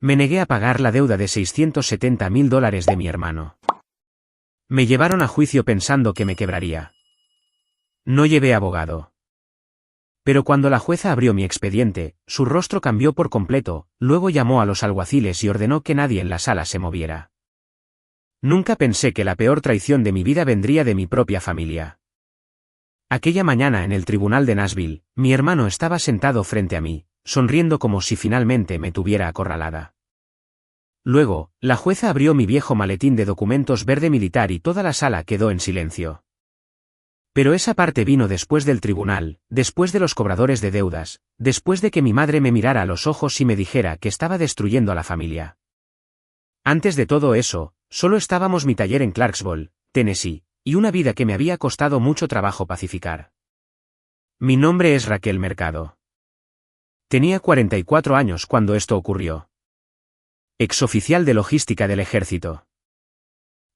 Me negué a pagar la deuda de $670.000 de mi hermano. Me llevaron a juicio pensando que me quebraría. No llevé abogado. Pero cuando la jueza abrió mi expediente, su rostro cambió por completo, luego llamó a los alguaciles y ordenó que nadie en la sala se moviera. Nunca pensé que la peor traición de mi vida vendría de mi propia familia. Aquella mañana en el tribunal de Nashville, mi hermano estaba sentado frente a mí, sonriendo como si finalmente me tuviera acorralada. Luego, la jueza abrió mi viejo maletín de documentos verde militar y toda la sala quedó en silencio. Pero esa parte vino después del tribunal, después de los cobradores de deudas, después de que mi madre me mirara a los ojos y me dijera que estaba destruyendo a la familia. Antes de todo eso, solo estábamos mi taller en Clarksville, Tennessee, y una vida que me había costado mucho trabajo pacificar. Mi nombre es Raquel Mercado. Tenía 44 años cuando esto ocurrió. Exoficial de logística del ejército.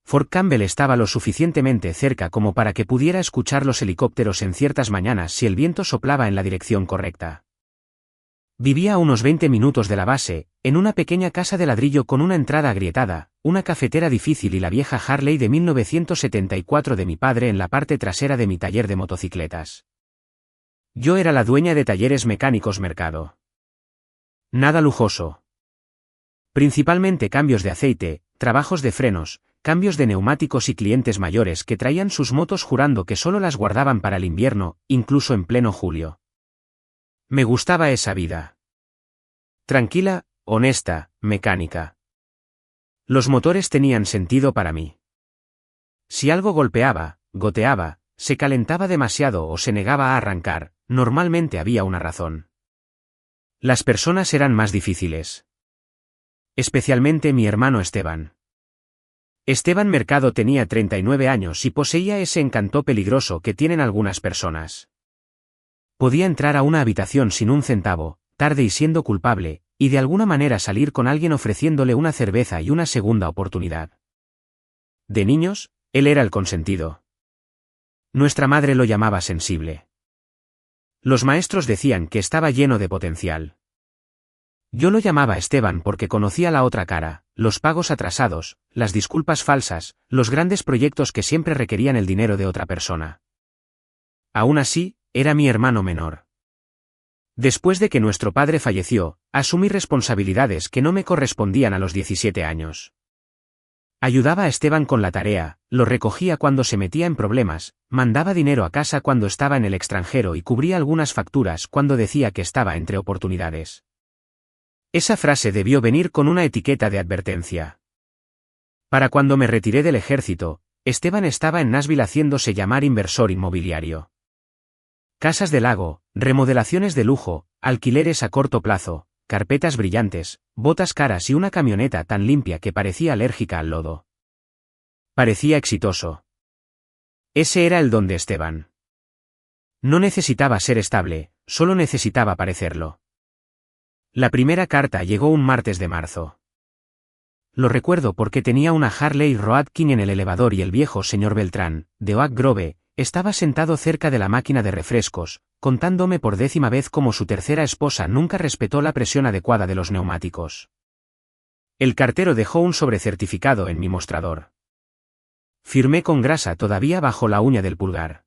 Fort Campbell estaba lo suficientemente cerca como para que pudiera escuchar los helicópteros en ciertas mañanas si el viento soplaba en la dirección correcta. Vivía a unos 20 minutos de la base, en una pequeña casa de ladrillo con una entrada agrietada, una cafetera difícil y la vieja Harley de 1974 de mi padre en la parte trasera de mi taller de motocicletas. Yo era la dueña de Talleres Mecánicos Mercado. Nada lujoso. Principalmente cambios de aceite, trabajos de frenos, cambios de neumáticos y clientes mayores que traían sus motos jurando que solo las guardaban para el invierno, incluso en pleno julio. Me gustaba esa vida. Tranquila, honesta, mecánica. Los motores tenían sentido para mí. Si algo golpeaba, goteaba, se calentaba demasiado o se negaba a arrancar, normalmente había una razón. Las personas eran más difíciles. Especialmente mi hermano Esteban. Esteban Mercado tenía 39 años y poseía ese encanto peligroso que tienen algunas personas. Podía entrar a una habitación sin un centavo, tarde y siendo culpable, y de alguna manera salir con alguien ofreciéndole una cerveza y una segunda oportunidad. De niños, él era el consentido. Nuestra madre lo llamaba sensible. Los maestros decían que estaba lleno de potencial. Yo lo llamaba Esteban porque conocía la otra cara, los pagos atrasados, las disculpas falsas, los grandes proyectos que siempre requerían el dinero de otra persona. Aún así, era mi hermano menor. Después de que nuestro padre falleció, asumí responsabilidades que no me correspondían a los 17 años. Ayudaba a Esteban con la tarea, lo recogía cuando se metía en problemas, mandaba dinero a casa cuando estaba en el extranjero y cubría algunas facturas cuando decía que estaba entre oportunidades. Esa frase debió venir con una etiqueta de advertencia. Para cuando me retiré del ejército, Esteban estaba en Nashville haciéndose llamar inversor inmobiliario. Casas de lago, remodelaciones de lujo, alquileres a corto plazo, carpetas brillantes, botas caras y una camioneta tan limpia que parecía alérgica al lodo. Parecía exitoso. Ese era el don de Esteban. No necesitaba ser estable, solo necesitaba parecerlo. La primera carta llegó un martes de marzo. Lo recuerdo porque tenía una Harley Roadkin en el elevador y el viejo señor Beltrán, de Oak Grove, estaba sentado cerca de la máquina de refrescos, contándome por 10ª vez cómo su tercera esposa nunca respetó la presión adecuada de los neumáticos. El cartero dejó un sobrecertificado en mi mostrador. Firmé con grasa todavía bajo la uña del pulgar.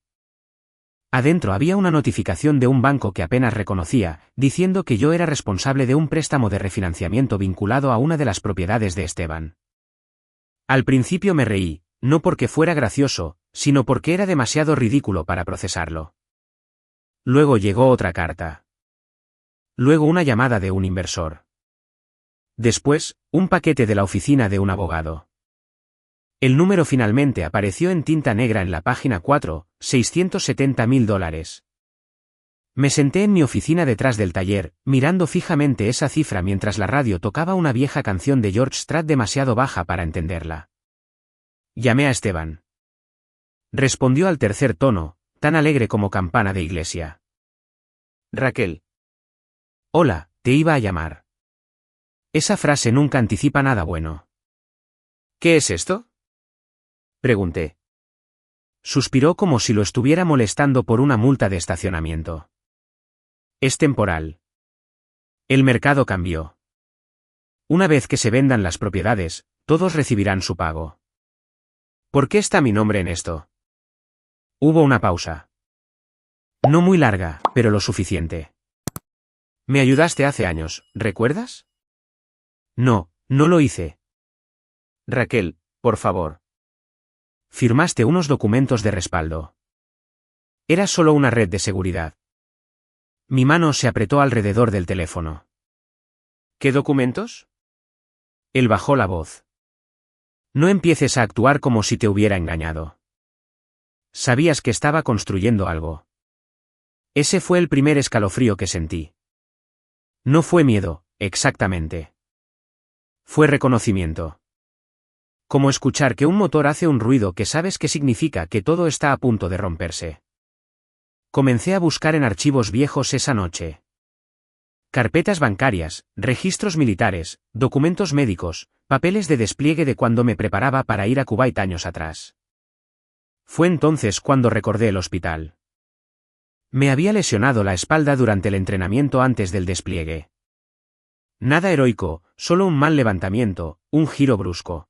Adentro había una notificación de un banco que apenas reconocía, diciendo que yo era responsable de un préstamo de refinanciamiento vinculado a una de las propiedades de Esteban. Al principio me reí, no porque fuera gracioso, sino porque era demasiado ridículo para procesarlo. Luego llegó otra carta. Luego una llamada de un inversor. Después, un paquete de la oficina de un abogado. El número finalmente apareció en tinta negra en la página 4, $670.000. Me senté en mi oficina detrás del taller, mirando fijamente esa cifra mientras la radio tocaba una vieja canción de George Strait demasiado baja para entenderla. Llamé a Esteban. Respondió al tercer tono, tan alegre como campana de iglesia. Raquel. Hola, te iba a llamar. Esa frase nunca anticipa nada bueno. ¿Qué es esto? Pregunté. Suspiró como si lo estuviera molestando por una multa de estacionamiento. Es temporal. El mercado cambió. Una vez que se vendan las propiedades, todos recibirán su pago. ¿Por qué está mi nombre en esto? Hubo una pausa. No muy larga, pero lo suficiente. Me ayudaste hace años, ¿recuerdas? No, no lo hice. Raquel, por favor. Firmaste unos documentos de respaldo. Era solo una red de seguridad. Mi mano se apretó alrededor del teléfono. ¿Qué documentos? Él bajó la voz. No empieces a actuar como si te hubiera engañado. Sabías que estaba construyendo algo. Ese fue el primer escalofrío que sentí. No fue miedo, exactamente. Fue reconocimiento. Como escuchar que un motor hace un ruido que sabes que significa que todo está a punto de romperse. Comencé a buscar en archivos viejos esa noche. Carpetas bancarias, registros militares, documentos médicos, papeles de despliegue de cuando me preparaba para ir a Kuwait años atrás. Fue entonces cuando recordé el hospital. Me había lesionado la espalda durante el entrenamiento antes del despliegue. Nada heroico, solo un mal levantamiento, un giro brusco.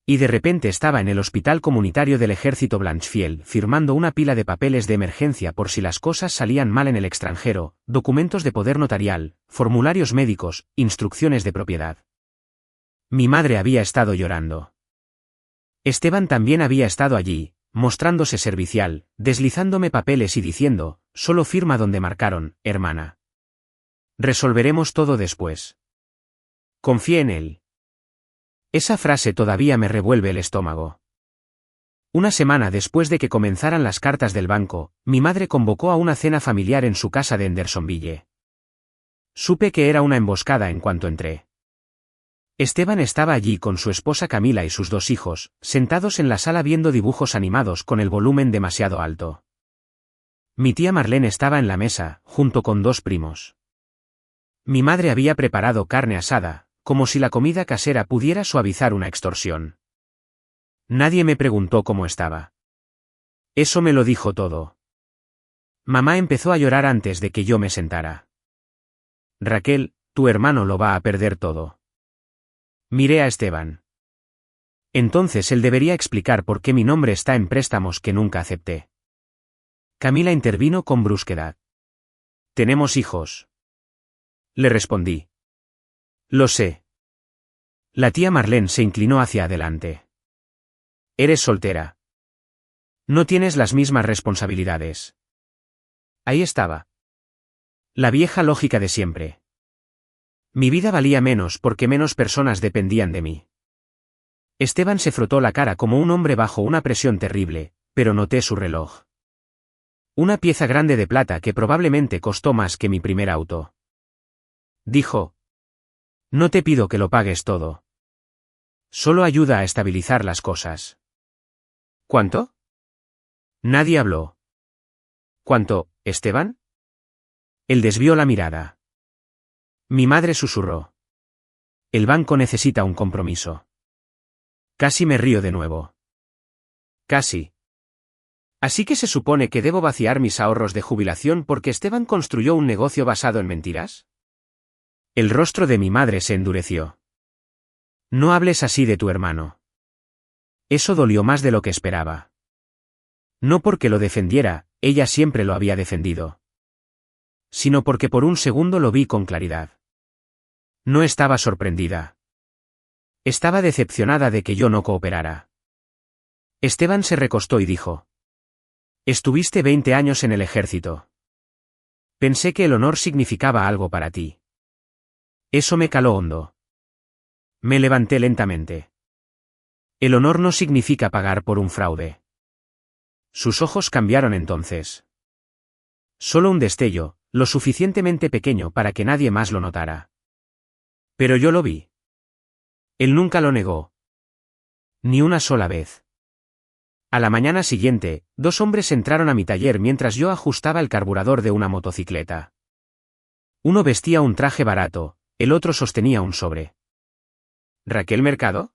Y de repente estaba en el hospital comunitario del ejército Blanchfield firmando una pila de papeles de emergencia por si las cosas salían mal en el extranjero, documentos de poder notarial, formularios médicos, instrucciones de propiedad. Mi madre había estado llorando. Esteban también había estado allí, mostrándose servicial, deslizándome papeles y diciendo, solo firma donde marcaron, hermana. Resolveremos todo después. Confié en él. Esa frase todavía me revuelve el estómago. Una semana después de que comenzaran las cartas del banco, mi madre convocó a una cena familiar en su casa de Hendersonville. Supe que era una emboscada en cuanto entré. Esteban estaba allí con su esposa Camila y sus 2 hijos, sentados en la sala viendo dibujos animados con el volumen demasiado alto. Mi tía Marlene estaba en la mesa, junto con 2 primos. Mi madre había preparado carne asada, como si la comida casera pudiera suavizar una extorsión. Nadie me preguntó cómo estaba. Eso me lo dijo todo. Mamá empezó a llorar antes de que yo me sentara. Raquel, tu hermano lo va a perder todo. Miré a Esteban. Entonces él debería explicar por qué mi nombre está en préstamos que nunca acepté. Camila intervino con brusquedad. Tenemos hijos. Le respondí. Lo sé. La tía Marlene se inclinó hacia adelante. Eres soltera. No tienes las mismas responsabilidades. Ahí estaba. La vieja lógica de siempre. Mi vida valía menos porque menos personas dependían de mí. Esteban se frotó la cara como un hombre bajo una presión terrible, pero noté su reloj. Una pieza grande de plata que probablemente costó más que mi primer auto. Dijo. No te pido que lo pagues todo. Solo ayuda a estabilizar las cosas. ¿Cuánto? Nadie habló. ¿Cuánto, Esteban? Él desvió la mirada. Mi madre susurró. El banco necesita un compromiso. Casi me río de nuevo. Casi. Así que se supone que debo vaciar mis ahorros de jubilación porque Esteban construyó un negocio basado en mentiras. El rostro de mi madre se endureció. No hables así de tu hermano. Eso dolió más de lo que esperaba. No porque lo defendiera, ella siempre lo había defendido. Sino porque por un segundo lo vi con claridad. No estaba sorprendida. Estaba decepcionada de que yo no cooperara. Esteban se recostó y dijo. Estuviste 20 años en el ejército. Pensé que el honor significaba algo para ti. Eso me caló hondo. Me levanté lentamente. El honor no significa pagar por un fraude. Sus ojos cambiaron entonces. Solo un destello, lo suficientemente pequeño para que nadie más lo notara. Pero yo lo vi. Él nunca lo negó. Ni una sola vez. A la mañana siguiente, 2 hombres entraron a mi taller mientras yo ajustaba el carburador de una motocicleta. Uno vestía un traje barato, el otro sostenía un sobre. ¿Raquel Mercado?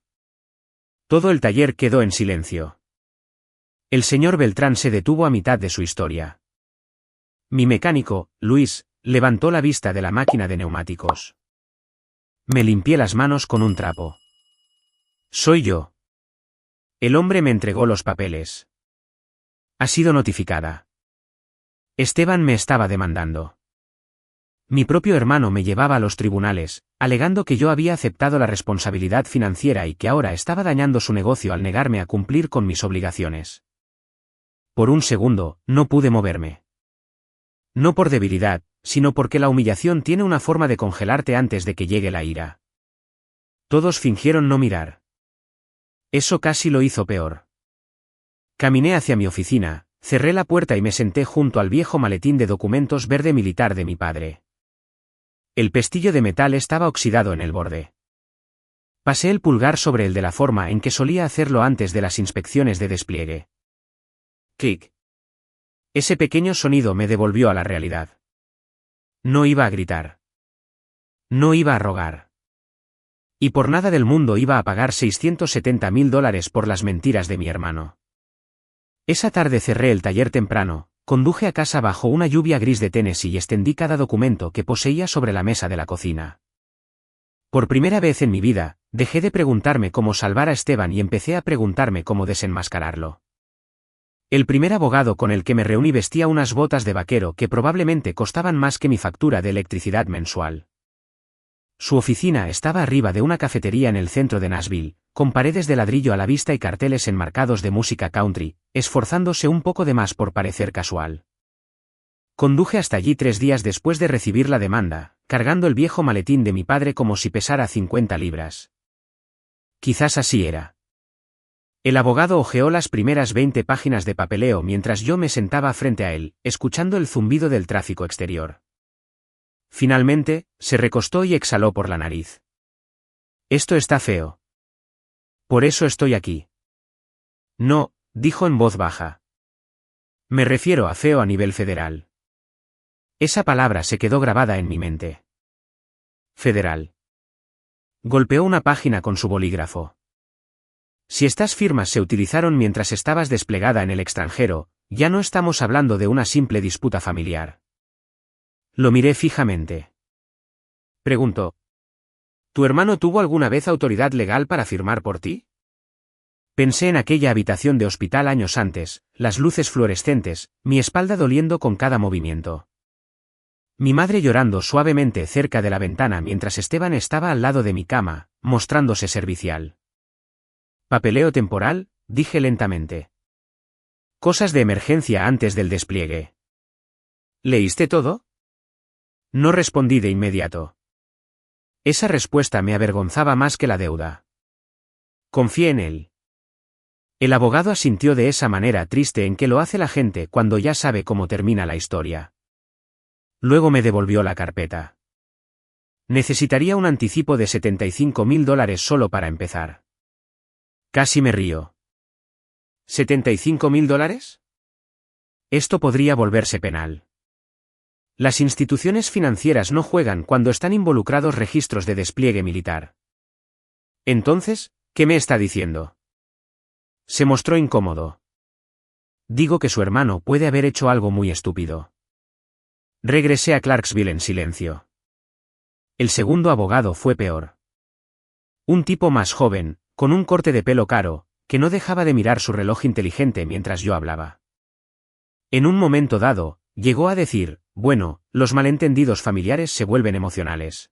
Todo el taller quedó en silencio. El señor Beltrán se detuvo a mitad de su historia. Mi mecánico, Luis, levantó la vista de la máquina de neumáticos. Me limpié las manos con un trapo. Soy yo. El hombre me entregó los papeles. Ha sido notificada. Esteban me estaba demandando. Mi propio hermano me llevaba a los tribunales, alegando que yo había aceptado la responsabilidad financiera y que ahora estaba dañando su negocio al negarme a cumplir con mis obligaciones. Por un segundo, no pude moverme. No por debilidad, sino porque la humillación tiene una forma de congelarte antes de que llegue la ira. Todos fingieron no mirar. Eso casi lo hizo peor. Caminé hacia mi oficina, cerré la puerta y me senté junto al viejo maletín de documentos verde militar de mi padre. El pestillo de metal estaba oxidado en el borde. Pasé el pulgar sobre el de la forma en que solía hacerlo antes de las inspecciones de despliegue. Clic. Ese pequeño sonido me devolvió a la realidad. No iba a gritar. No iba a rogar. Y por nada del mundo iba a pagar $670.000 por las mentiras de mi hermano. Esa tarde cerré el taller temprano, conduje a casa bajo una lluvia gris de Tennessee y extendí cada documento que poseía sobre la mesa de la cocina. Por primera vez en mi vida, dejé de preguntarme cómo salvar a Esteban y empecé a preguntarme cómo desenmascararlo. El primer abogado con el que me reuní vestía unas botas de vaquero que probablemente costaban más que mi factura de electricidad mensual. Su oficina estaba arriba de una cafetería en el centro de Nashville, con paredes de ladrillo a la vista y carteles enmarcados de música country, esforzándose un poco de más por parecer casual. Conduje hasta allí 3 días después de recibir la demanda, cargando el viejo maletín de mi padre como si pesara 50 libras. Quizás así era. El abogado hojeó las primeras 20 páginas de papeleo mientras yo me sentaba frente a él, escuchando el zumbido del tráfico exterior. Finalmente, se recostó y exhaló por la nariz. Esto está feo. Por eso estoy aquí. No, dijo en voz baja. Me refiero a feo a nivel federal. Esa palabra se quedó grabada en mi mente. Federal. Golpeó una página con su bolígrafo. Si estas firmas se utilizaron mientras estabas desplegada en el extranjero, ya no estamos hablando de una simple disputa familiar. Lo miré fijamente. Preguntó. ¿Tu hermano tuvo alguna vez autoridad legal para firmar por ti? Pensé en aquella habitación de hospital años antes, las luces fluorescentes, mi espalda doliendo con cada movimiento. Mi madre llorando suavemente cerca de la ventana mientras Esteban estaba al lado de mi cama, mostrándose servicial. Papeleo temporal, dije lentamente. Cosas de emergencia antes del despliegue. ¿Leíste todo? No respondí de inmediato. Esa respuesta me avergonzaba más que la deuda. Confié en él. El abogado asintió de esa manera triste en que lo hace la gente cuando ya sabe cómo termina la historia. Luego me devolvió la carpeta. Necesitaría un anticipo de $75.000 solo para empezar. Casi me río. ¿$75.000? Esto podría volverse penal. Las instituciones financieras no juegan cuando están involucrados registros de despliegue militar. Entonces, ¿qué me está diciendo? Se mostró incómodo. Digo que su hermano puede haber hecho algo muy estúpido. Regresé a Clarksville en silencio. El segundo abogado fue peor. Un tipo más joven, con un corte de pelo caro, que no dejaba de mirar su reloj inteligente mientras yo hablaba. En un momento dado, llegó a decir, bueno, los malentendidos familiares se vuelven emocionales.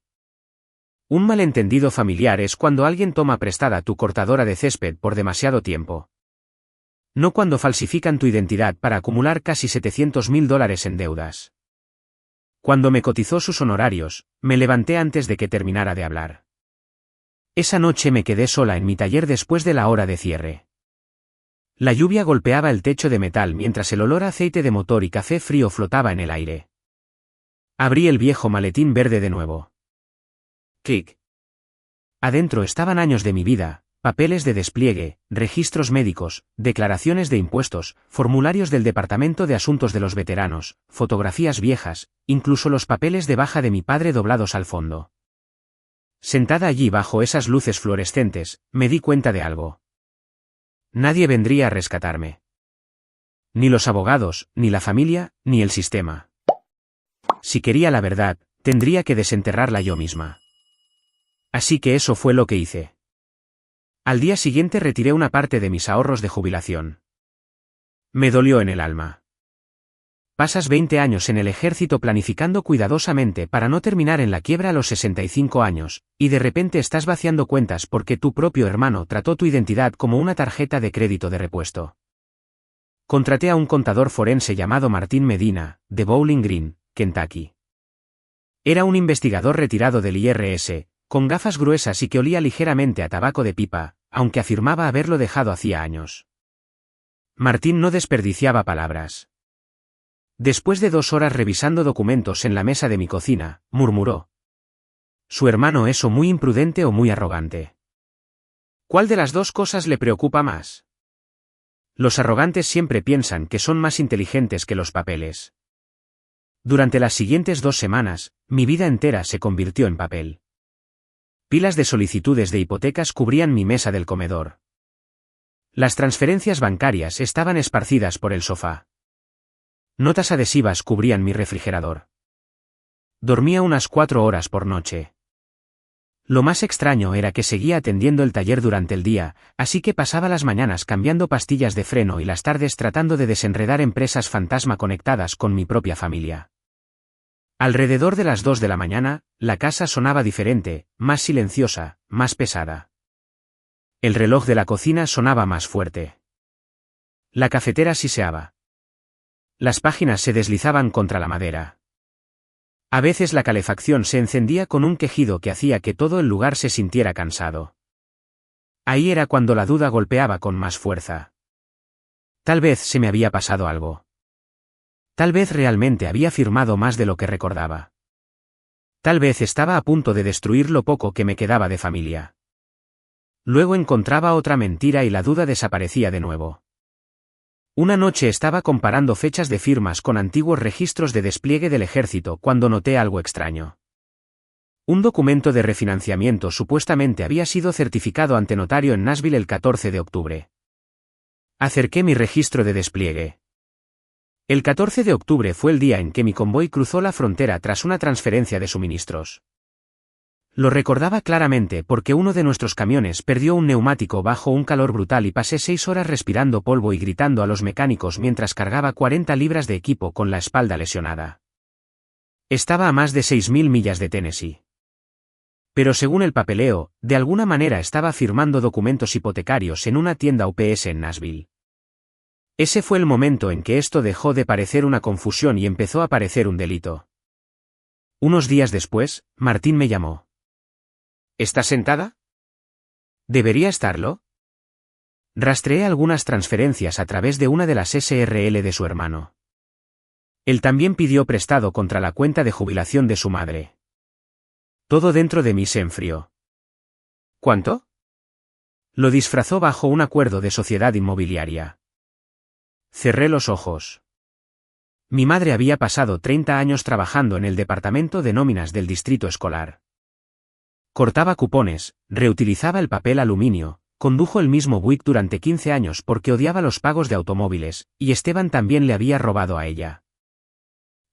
Un malentendido familiar es cuando alguien toma prestada tu cortadora de césped por demasiado tiempo. No cuando falsifican tu identidad para acumular casi $700.000 en deudas. Cuando me cotizó sus honorarios, me levanté antes de que terminara de hablar. Esa noche me quedé sola en mi taller después de la hora de cierre. La lluvia golpeaba el techo de metal mientras el olor a aceite de motor y café frío flotaba en el aire. Abrí el viejo maletín verde de nuevo. Clic. Adentro estaban años de mi vida, papeles de despliegue, registros médicos, declaraciones de impuestos, formularios del Departamento de Asuntos de los Veteranos, fotografías viejas, incluso los papeles de baja de mi padre doblados al fondo. Sentada allí bajo esas luces fluorescentes, me di cuenta de algo. Nadie vendría a rescatarme. Ni los abogados, ni la familia, ni el sistema. Si quería la verdad, tendría que desenterrarla yo misma. Así que eso fue lo que hice. Al día siguiente retiré una parte de mis ahorros de jubilación. Me dolió en el alma. Pasas 20 años en el ejército planificando cuidadosamente para no terminar en la quiebra a los 65 años, y de repente estás vaciando cuentas porque tu propio hermano trató tu identidad como una tarjeta de crédito de repuesto. Contraté a un contador forense llamado Martín Medina, de Bowling Green, Kentucky. Era un investigador retirado del IRS, con gafas gruesas y que olía ligeramente a tabaco de pipa, aunque afirmaba haberlo dejado hacía años. Martín no desperdiciaba palabras. Después de 2 horas revisando documentos en la mesa de mi cocina, murmuró: ¿Su hermano es o muy imprudente o muy arrogante? ¿Cuál de las dos cosas le preocupa más? Los arrogantes siempre piensan que son más inteligentes que los papeles. Durante las siguientes 2 semanas, mi vida entera se convirtió en papel. Pilas de solicitudes de hipotecas cubrían mi mesa del comedor. Las transferencias bancarias estaban esparcidas por el sofá. Notas adhesivas cubrían mi refrigerador. Dormía unas 4 horas por noche. Lo más extraño era que seguía atendiendo el taller durante el día, así que pasaba las mañanas cambiando pastillas de freno y las tardes tratando de desenredar empresas fantasma conectadas con mi propia familia. Alrededor de las 2 de la mañana, la casa sonaba diferente, más silenciosa, más pesada. El reloj de la cocina sonaba más fuerte. La cafetera siseaba. Las páginas se deslizaban contra la madera. A veces la calefacción se encendía con un quejido que hacía que todo el lugar se sintiera cansado. Ahí era cuando la duda golpeaba con más fuerza. Tal vez se me había pasado algo. Tal vez realmente había firmado más de lo que recordaba. Tal vez estaba a punto de destruir lo poco que me quedaba de familia. Luego encontraba otra mentira y la duda desaparecía de nuevo. Una noche estaba comparando fechas de firmas con antiguos registros de despliegue del ejército cuando noté algo extraño. Un documento de refinanciamiento supuestamente había sido certificado ante notario en Nashville el 14 de octubre. Acerqué mi registro de despliegue. El 14 de octubre fue el día en que mi convoy cruzó la frontera tras una transferencia de suministros. Lo recordaba claramente porque uno de nuestros camiones perdió un neumático bajo un calor brutal y pasé 6 horas respirando polvo y gritando a los mecánicos mientras cargaba 40 libras de equipo con la espalda lesionada. Estaba a más de 6.000 millas de Tennessee. Pero según el papeleo, de alguna manera estaba firmando documentos hipotecarios en una tienda UPS en Nashville. Ese fue el momento en que esto dejó de parecer una confusión y empezó a parecer un delito. Unos días después, Martín me llamó. ¿Estás sentada? ¿Debería estarlo? Rastreé algunas transferencias a través de una de las SRL de su hermano. Él también pidió prestado contra la cuenta de jubilación de su madre. Todo dentro de mí se enfrió. ¿Cuánto? Lo disfrazó bajo un acuerdo de sociedad inmobiliaria. Cerré los ojos. Mi madre había pasado 30 años trabajando en el departamento de nóminas del distrito escolar. Cortaba cupones, reutilizaba el papel aluminio, condujo el mismo Buick durante 15 años porque odiaba los pagos de automóviles, y Esteban también le había robado a ella.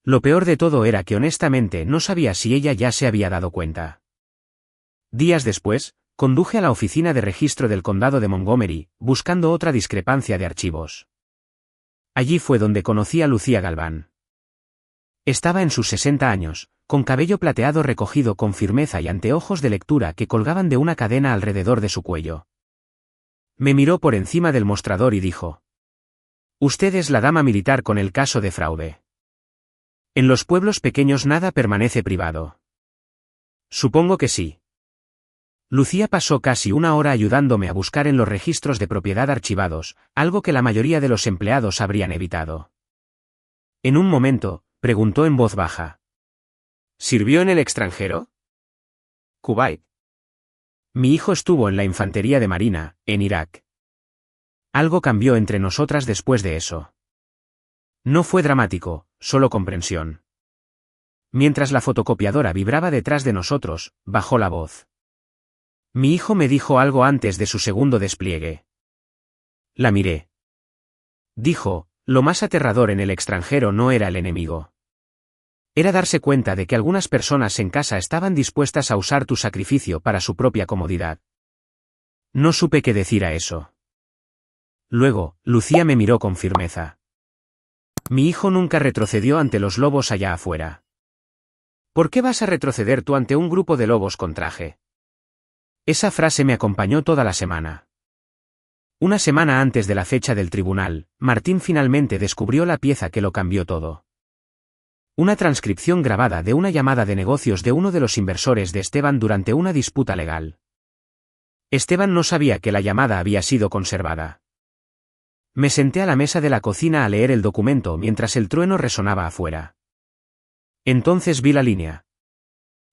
Lo peor de todo era que honestamente no sabía si ella ya se había dado cuenta. Días después, conduje a la oficina de registro del condado de Montgomery, buscando otra discrepancia de archivos. Allí fue donde conocí a Lucía Galván. Estaba en sus 60 años, con cabello plateado recogido con firmeza y anteojos de lectura que colgaban de una cadena alrededor de su cuello. Me miró por encima del mostrador y dijo: «Usted es la dama militar con el caso de fraude. En los pueblos pequeños nada permanece privado». Supongo que sí. Lucía pasó casi 1 hora ayudándome a buscar en los registros de propiedad archivados, algo que la mayoría de los empleados habrían evitado. En un momento, preguntó en voz baja: ¿Sirvió en el extranjero? Kuwait. Mi hijo estuvo en la infantería de marina, en Irak. Algo cambió entre nosotras después de eso. No fue dramático, solo comprensión. Mientras la fotocopiadora vibraba detrás de nosotros, bajó la voz. Mi hijo me dijo algo antes de su segundo despliegue. La miré. Dijo: lo más aterrador en el extranjero no era el enemigo. Era darse cuenta de que algunas personas en casa estaban dispuestas a usar tu sacrificio para su propia comodidad. No supe qué decir a eso. Luego, Lucía me miró con firmeza. Mi hijo nunca retrocedió ante los lobos allá afuera. ¿Por qué vas a retroceder tú ante un grupo de lobos con traje? Esa frase me acompañó toda la semana. Una semana antes de la fecha del tribunal, Martín finalmente descubrió la pieza que lo cambió todo. Una transcripción grabada de una llamada de negocios de uno de los inversores de Esteban durante una disputa legal. Esteban no sabía que la llamada había sido conservada. Me senté a la mesa de la cocina a leer el documento mientras el trueno resonaba afuera. Entonces vi la línea.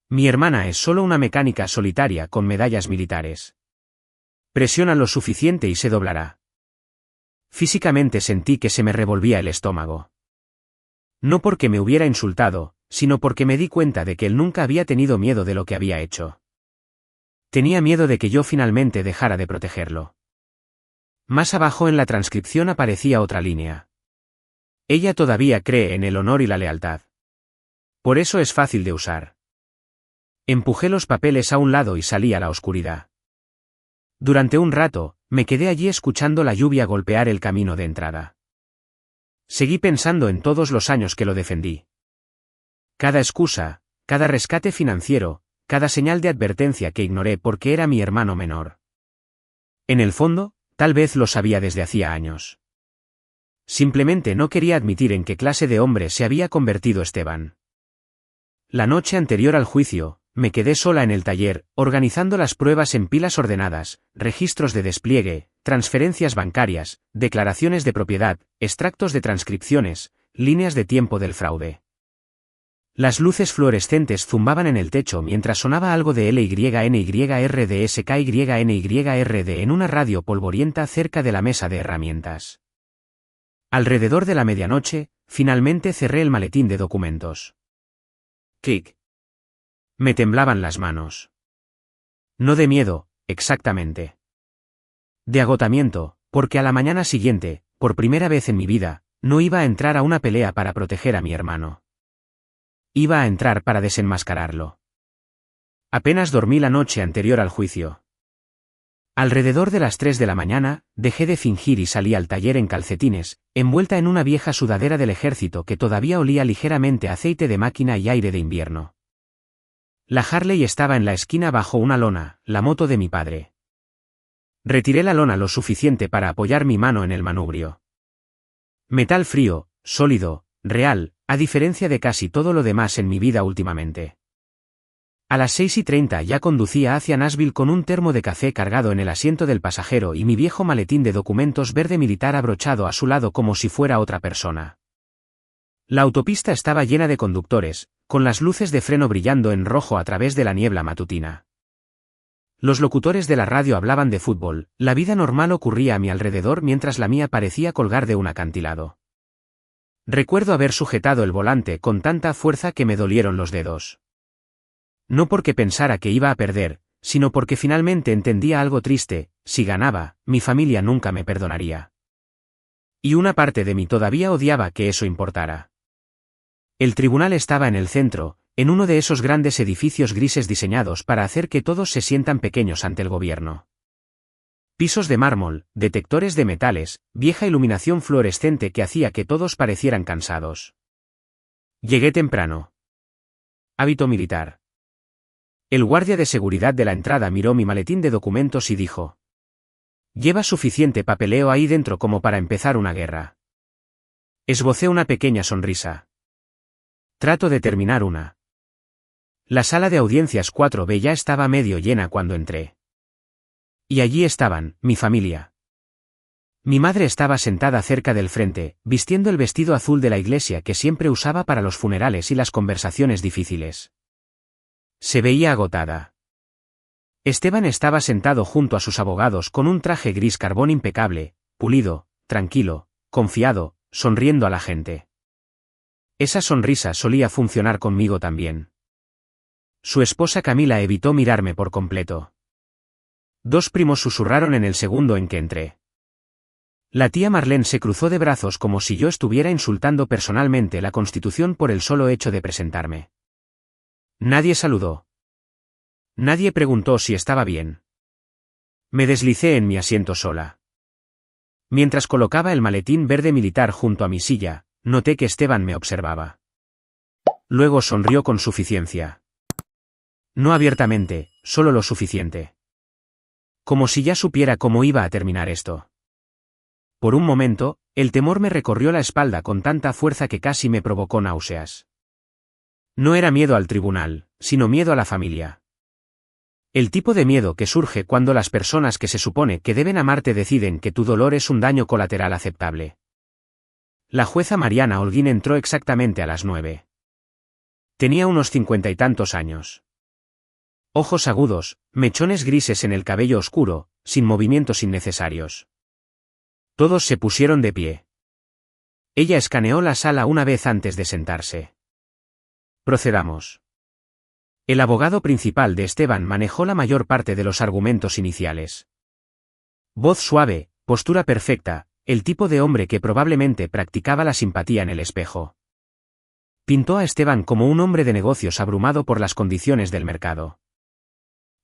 Mi hermana es solo una mecánica solitaria con medallas militares. Presiona lo suficiente y se doblará. Físicamente sentí que se me revolvía el estómago. No porque me hubiera insultado, sino porque me di cuenta de que él nunca había tenido miedo de lo que había hecho. Tenía miedo de que yo finalmente dejara de protegerlo. Más abajo en la transcripción aparecía otra línea. Ella todavía cree en el honor y la lealtad. Por eso es fácil de usar. Empujé los papeles a un lado y salí a la oscuridad. Durante un rato, me quedé allí escuchando la lluvia golpear el camino de entrada. Seguí pensando en todos los años que lo defendí. Cada excusa, cada rescate financiero, cada señal de advertencia que ignoré porque era mi hermano menor. En el fondo, tal vez lo sabía desde hacía años. Simplemente no quería admitir en qué clase de hombre se había convertido Esteban. La noche anterior al juicio, me quedé sola en el taller, organizando las pruebas en pilas ordenadas, registros de despliegue, transferencias bancarias, declaraciones de propiedad, extractos de transcripciones, líneas de tiempo del fraude. Las luces fluorescentes zumbaban en el techo mientras sonaba algo de LYNYRDSKYNYRD en una radio polvorienta cerca de la mesa de herramientas. Alrededor de la medianoche, finalmente cerré el maletín de documentos. Clic. Me temblaban las manos. No de miedo, exactamente. De agotamiento, porque a la mañana siguiente, por primera vez en mi vida, no iba a entrar a una pelea para proteger a mi hermano. Iba a entrar para desenmascararlo. Apenas dormí la noche anterior al juicio. Alrededor de las 3 de la mañana, dejé de fingir y salí al taller en calcetines, envuelta en una vieja sudadera del ejército que todavía olía ligeramente a aceite de máquina y aire de invierno. La Harley estaba en la esquina bajo una lona, la moto de mi padre. Retiré la lona lo suficiente para apoyar mi mano en el manubrio. Metal frío, sólido, real, a diferencia de casi todo lo demás en mi vida últimamente. A las 6:30 ya conducía hacia Nashville con un termo de café cargado en el asiento del pasajero y mi viejo maletín de documentos verde militar abrochado a su lado como si fuera otra persona. La autopista estaba llena de conductores, con las luces de freno brillando en rojo a través de la niebla matutina. Los locutores de la radio hablaban de fútbol, la vida normal ocurría a mi alrededor mientras la mía parecía colgar de un acantilado. Recuerdo haber sujetado el volante con tanta fuerza que me dolieron los dedos. No porque pensara que iba a perder, sino porque finalmente entendía algo triste: si ganaba, mi familia nunca me perdonaría. Y una parte de mí todavía odiaba que eso importara. El tribunal estaba en el centro, en uno de esos grandes edificios grises diseñados para hacer que todos se sientan pequeños ante el gobierno. Pisos de mármol, detectores de metales, vieja iluminación fluorescente que hacía que todos parecieran cansados. Llegué temprano. Hábito militar. El guardia de seguridad de la entrada miró mi maletín de documentos y dijo: «Lleva suficiente papeleo ahí dentro como para empezar una guerra». Esbocé una pequeña sonrisa. Trato de terminar una. La sala de audiencias 4B ya estaba medio llena cuando entré. Y allí estaban, mi familia. Mi madre estaba sentada cerca del frente, vistiendo el vestido azul de la iglesia que siempre usaba para los funerales y las conversaciones difíciles. Se veía agotada. Esteban estaba sentado junto a sus abogados con un traje gris carbón impecable, pulido, tranquilo, confiado, sonriendo a la gente. Esa sonrisa solía funcionar conmigo también. Su esposa Camila evitó mirarme por completo. Dos primos susurraron en el segundo en que entré. La tía Marlene se cruzó de brazos como si yo estuviera insultando personalmente la Constitución por el solo hecho de presentarme. Nadie saludó. Nadie preguntó si estaba bien. Me deslicé en mi asiento sola. Mientras colocaba el maletín verde militar junto a mi silla, noté que Esteban me observaba. Luego sonrió con suficiencia. No abiertamente, solo lo suficiente. Como si ya supiera cómo iba a terminar esto. Por un momento, el temor me recorrió la espalda con tanta fuerza que casi me provocó náuseas. No era miedo al tribunal, sino miedo a la familia. El tipo de miedo que surge cuando las personas que se supone que deben amarte deciden que tu dolor es un daño colateral aceptable. La jueza Mariana Holguín entró exactamente a las 9. Tenía unos 50 y tantos años. Ojos agudos, mechones grises en el cabello oscuro, sin movimientos innecesarios. Todos se pusieron de pie. Ella escaneó la sala una vez antes de sentarse. Procedamos. El abogado principal de Esteban manejó la mayor parte de los argumentos iniciales. Voz suave, postura perfecta, el tipo de hombre que probablemente practicaba la simpatía en el espejo. Pintó a Esteban como un hombre de negocios abrumado por las condiciones del mercado.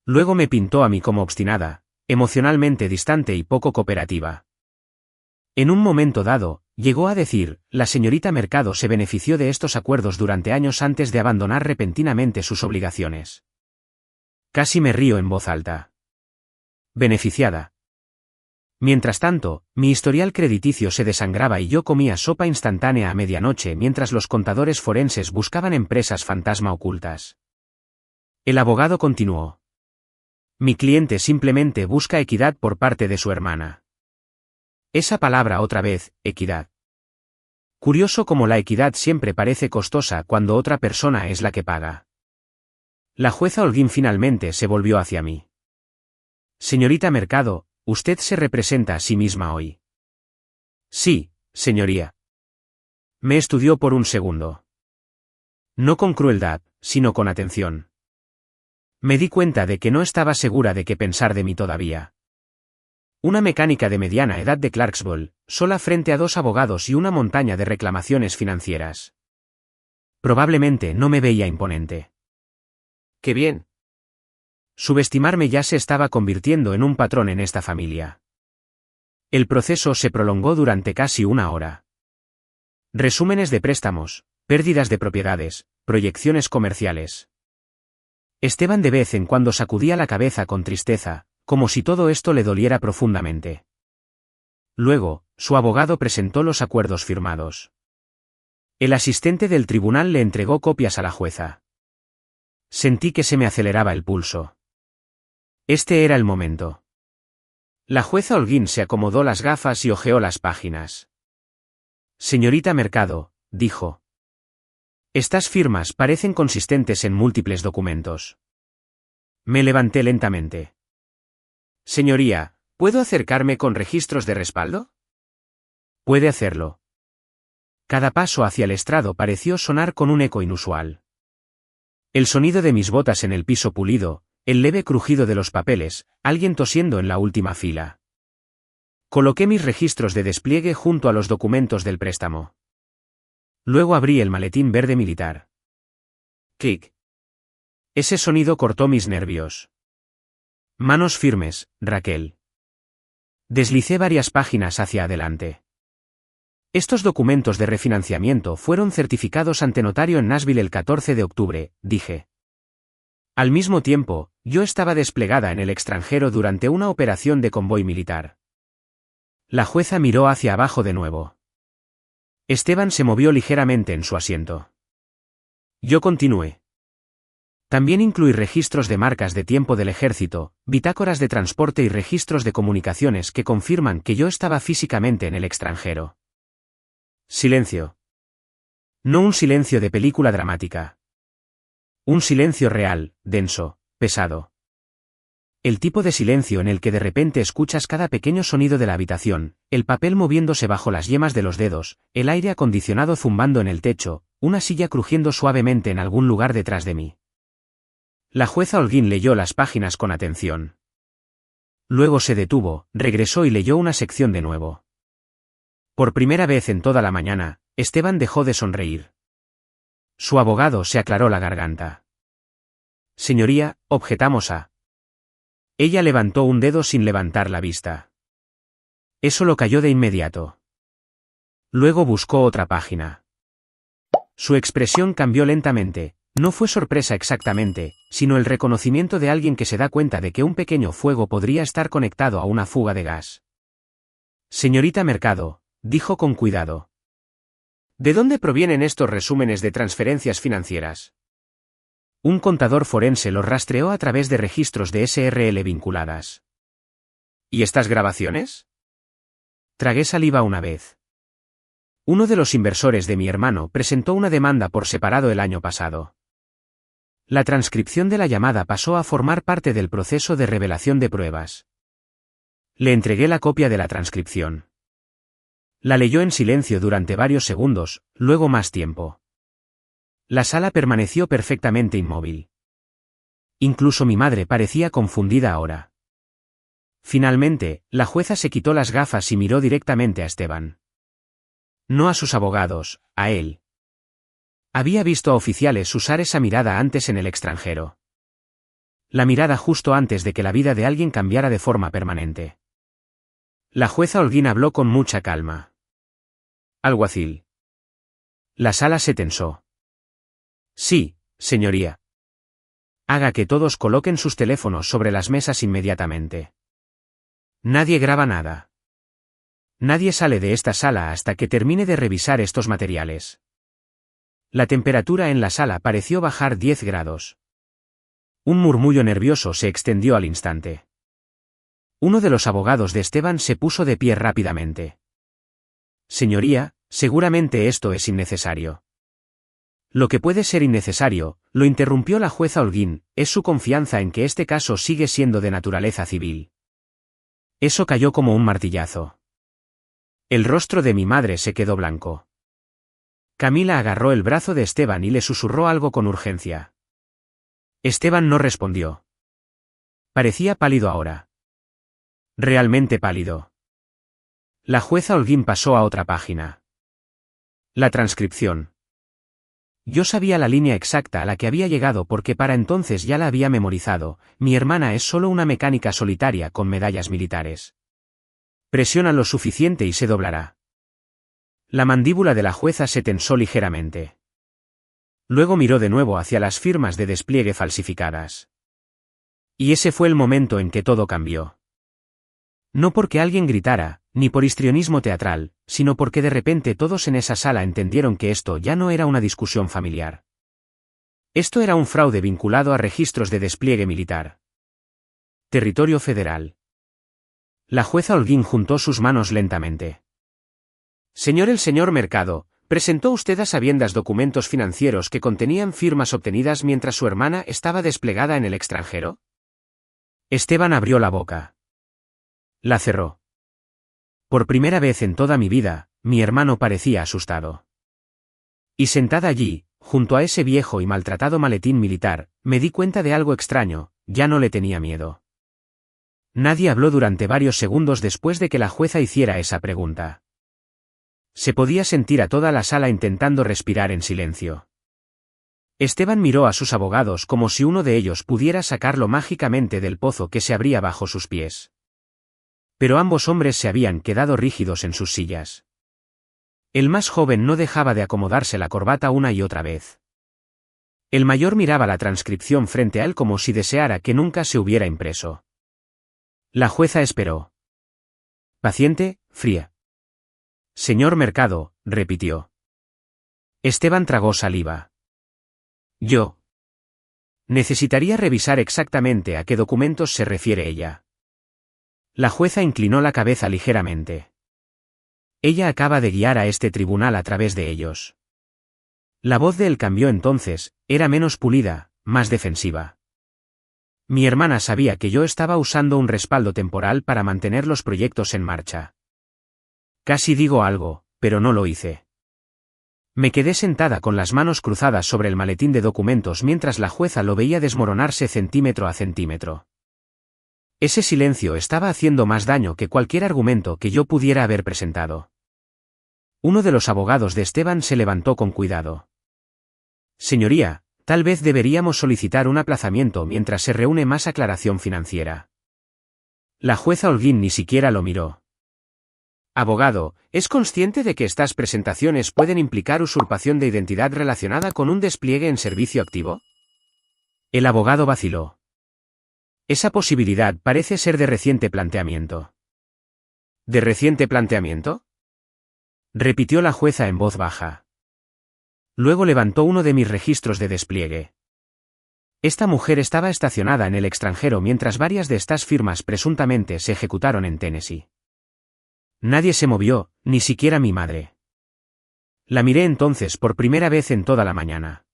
Luego me pintó a mí como obstinada, emocionalmente distante y poco cooperativa. En un momento dado, llegó a decir, la señorita Mercado se benefició de estos acuerdos durante años antes de abandonar repentinamente sus obligaciones. Casi me río en voz alta. Beneficiada. Mientras tanto, mi historial crediticio se desangraba y yo comía sopa instantánea a medianoche mientras los contadores forenses buscaban empresas fantasma ocultas. El abogado continuó. Mi cliente simplemente busca equidad por parte de su hermana. Esa palabra otra vez, equidad. Curioso como la equidad siempre parece costosa cuando otra persona es la que paga. La jueza Holguín finalmente se volvió hacia mí. Señorita Mercado, usted se representa a sí misma hoy. Sí, señoría. Me estudió por un segundo. No con crueldad, sino con atención. Me di cuenta de que no estaba segura de qué pensar de mí todavía. Una mecánica de mediana edad de Clarksville, sola frente a dos abogados y una montaña de reclamaciones financieras. Probablemente no me veía imponente. ¡Qué bien! Subestimarme ya se estaba convirtiendo en un patrón en esta familia. El proceso se prolongó durante casi una hora. Resúmenes de préstamos, pérdidas de propiedades, proyecciones comerciales. Esteban de vez en cuando sacudía la cabeza con tristeza, como si todo esto le doliera profundamente. Luego, su abogado presentó los acuerdos firmados. El asistente del tribunal le entregó copias a la jueza. Sentí que se me aceleraba el pulso. Este era el momento. La jueza Holguín se acomodó las gafas y hojeó las páginas. Señorita Mercado, dijo. Estas firmas parecen consistentes en múltiples documentos. Me levanté lentamente. Señoría, ¿puedo acercarme con registros de respaldo? Puede hacerlo. Cada paso hacia el estrado pareció sonar con un eco inusual. El sonido de mis botas en el piso pulido, el leve crujido de los papeles, alguien tosiendo en la última fila. Coloqué mis registros de despliegue junto a los documentos del préstamo. Luego abrí el maletín verde militar. Clic. Ese sonido cortó mis nervios. Manos firmes, Raquel. Deslicé varias páginas hacia adelante. Estos documentos de refinanciamiento fueron certificados ante notario en Nashville el 14 de octubre, dije. Al mismo tiempo, yo estaba desplegada en el extranjero durante una operación de convoy militar. La jueza miró hacia abajo de nuevo. Esteban se movió ligeramente en su asiento. Yo continué. También incluí registros de marcas de tiempo del ejército, bitácoras de transporte y registros de comunicaciones que confirman que yo estaba físicamente en el extranjero. Silencio. No un silencio de película dramática. Un silencio real, denso, pesado. El tipo de silencio en el que de repente escuchas cada pequeño sonido de la habitación, el papel moviéndose bajo las yemas de los dedos, el aire acondicionado zumbando en el techo, una silla crujiendo suavemente en algún lugar detrás de mí. La jueza Holguín leyó las páginas con atención. Luego se detuvo, regresó y leyó una sección de nuevo. Por primera vez en toda la mañana, Esteban dejó de sonreír. Su abogado se aclaró la garganta. Señoría, objetamos a. Ella levantó un dedo sin levantar la vista. Eso lo cayó de inmediato. Luego buscó otra página. Su expresión cambió lentamente. No fue sorpresa exactamente, sino el reconocimiento de alguien que se da cuenta de que un pequeño fuego podría estar conectado a una fuga de gas. Señorita Mercado, dijo con cuidado. ¿De dónde provienen estos resúmenes de transferencias financieras? Un contador forense los rastreó a través de registros de SRL vinculadas. ¿Y estas grabaciones? Tragué saliva una vez. Uno de los inversores de mi hermano presentó una demanda por separado el año pasado. La transcripción de la llamada pasó a formar parte del proceso de revelación de pruebas. Le entregué la copia de la transcripción. La leyó en silencio durante varios segundos, luego más tiempo. La sala permaneció perfectamente inmóvil. Incluso mi madre parecía confundida ahora. Finalmente, la jueza se quitó las gafas y miró directamente a Esteban. No a sus abogados, a él. Había visto a oficiales usar esa mirada antes en el extranjero. La mirada justo antes de que la vida de alguien cambiara de forma permanente. La jueza Holguín habló con mucha calma. Alguacil. La sala se tensó. Sí, señoría. Haga que todos coloquen sus teléfonos sobre las mesas inmediatamente. Nadie graba nada. Nadie sale de esta sala hasta que termine de revisar estos materiales. La temperatura en la sala pareció bajar 10 grados. Un murmullo nervioso se extendió al instante. Uno de los abogados de Esteban se puso de pie rápidamente. Señoría, seguramente esto es innecesario. Lo que puede ser innecesario, lo interrumpió la jueza Holguín, es su confianza en que este caso sigue siendo de naturaleza civil. Eso cayó como un martillazo. El rostro de mi madre se quedó blanco. Camila agarró el brazo de Esteban y le susurró algo con urgencia. Esteban no respondió. Parecía pálido ahora. Realmente pálido. La jueza Holguín pasó a otra página. La transcripción. Yo sabía la línea exacta a la que había llegado porque para entonces ya la había memorizado. Mi hermana es solo una mecánica solitaria con medallas militares. Presiona lo suficiente y se doblará. La mandíbula de la jueza se tensó ligeramente. Luego miró de nuevo hacia las firmas de despliegue falsificadas. Y ese fue el momento en que todo cambió. No porque alguien gritara, ni por histrionismo teatral, sino porque de repente todos en esa sala entendieron que esto ya no era una discusión familiar. Esto era un fraude vinculado a registros de despliegue militar. Territorio federal. La jueza Holguín juntó sus manos lentamente. Señor el señor Mercado, ¿presentó usted a sabiendas documentos financieros que contenían firmas obtenidas mientras su hermana estaba desplegada en el extranjero? Esteban abrió la boca. La cerró. Por primera vez en toda mi vida, mi hermano parecía asustado. Y sentada allí, junto a ese viejo y maltratado maletín militar, me di cuenta de algo extraño, ya no le tenía miedo. Nadie habló durante varios segundos después de que la jueza hiciera esa pregunta. Se podía sentir a toda la sala intentando respirar en silencio. Esteban miró a sus abogados como si uno de ellos pudiera sacarlo mágicamente del pozo que se abría bajo sus pies. Pero ambos hombres se habían quedado rígidos en sus sillas. El más joven no dejaba de acomodarse la corbata una y otra vez. El mayor miraba la transcripción frente a él como si deseara que nunca se hubiera impreso. La jueza esperó. Paciente, fría. Señor Mercado, repitió. Esteban tragó saliva. Yo. Necesitaría revisar exactamente a qué documentos se refiere ella. La jueza inclinó la cabeza ligeramente. Ella acaba de guiar a este tribunal a través de ellos. La voz de él cambió entonces, era menos pulida, más defensiva. Mi hermana sabía que yo estaba usando un respaldo temporal para mantener los proyectos en marcha. Casi digo algo, pero no lo hice. Me quedé sentada con las manos cruzadas sobre el maletín de documentos mientras la jueza lo veía desmoronarse centímetro a centímetro. Ese silencio estaba haciendo más daño que cualquier argumento que yo pudiera haber presentado. Uno de los abogados de Esteban se levantó con cuidado. Señoría, tal vez deberíamos solicitar un aplazamiento mientras se reúne más aclaración financiera. La jueza Holguín ni siquiera lo miró. Abogado, ¿es consciente de que estas presentaciones pueden implicar usurpación de identidad relacionada con un despliegue en servicio activo? El abogado vaciló. Esa posibilidad parece ser de reciente planteamiento. ¿De reciente planteamiento? Repitió la jueza en voz baja. Luego levantó uno de mis registros de despliegue. Esta mujer estaba estacionada en el extranjero mientras varias de estas firmas presuntamente se ejecutaron en Tennessee. Nadie se movió, ni siquiera mi madre. La miré entonces por primera vez en toda la mañana.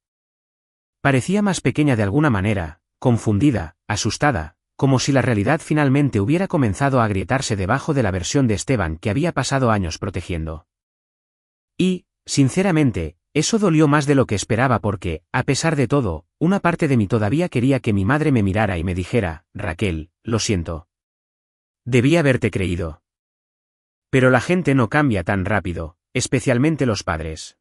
Parecía más pequeña de alguna manera, confundida, asustada, como si la realidad finalmente hubiera comenzado a agrietarse debajo de la versión de Esteban que había pasado años protegiendo. Y, sinceramente, eso dolió más de lo que esperaba porque, a pesar de todo, una parte de mí todavía quería que mi madre me mirara y me dijera, Raquel, lo siento. Debí haberte creído. Pero la gente no cambia tan rápido, especialmente los padres.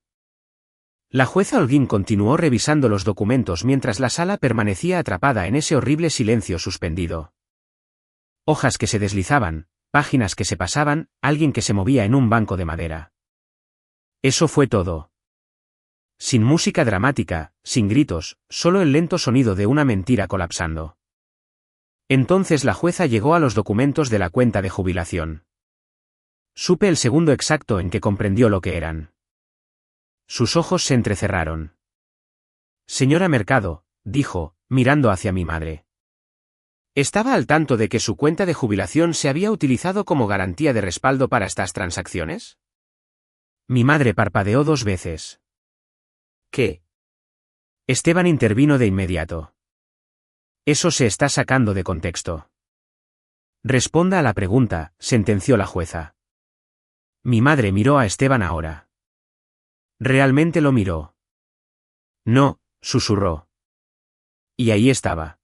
La jueza Holguín continuó revisando los documentos mientras la sala permanecía atrapada en ese horrible silencio suspendido. Hojas que se deslizaban, páginas que se pasaban, alguien que se movía en un banco de madera. Eso fue todo. Sin música dramática, sin gritos, solo el lento sonido de una mentira colapsando. Entonces la jueza llegó a los documentos de la cuenta de jubilación. Supe el segundo exacto en que comprendió lo que eran. Sus ojos se entrecerraron. Señora Mercado, dijo, mirando hacia mi madre. ¿Estaba al tanto de que su cuenta de jubilación se había utilizado como garantía de respaldo para estas transacciones? Mi madre parpadeó 2 veces. ¿Qué? Esteban intervino de inmediato. Eso se está sacando de contexto. Responda a la pregunta, sentenció la jueza. Mi madre miró a Esteban ahora. Realmente lo miró. No, susurró. Y ahí estaba.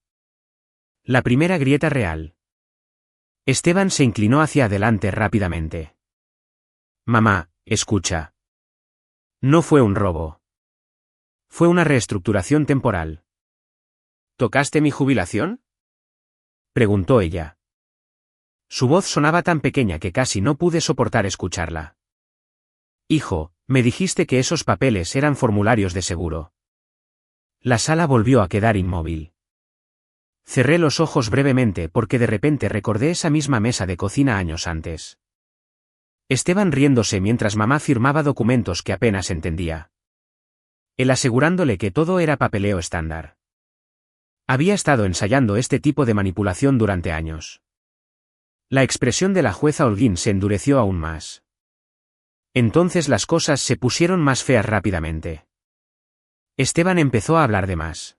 La primera grieta real. Esteban se inclinó hacia adelante rápidamente. Mamá, escucha. No fue un robo. Fue una reestructuración temporal. ¿Tocaste mi jubilación? Preguntó ella. Su voz sonaba tan pequeña que casi no pude soportar escucharla. Hijo, me dijiste que esos papeles eran formularios de seguro. La sala volvió a quedar inmóvil. Cerré los ojos brevemente porque de repente recordé esa misma mesa de cocina años antes. Esteban riéndose mientras mamá firmaba documentos que apenas entendía. Él asegurándole que todo era papeleo estándar. Había estado ensayando este tipo de manipulación durante años. La expresión de la jueza Holguín se endureció aún más. Entonces las cosas se pusieron más feas rápidamente. Esteban empezó a hablar de más.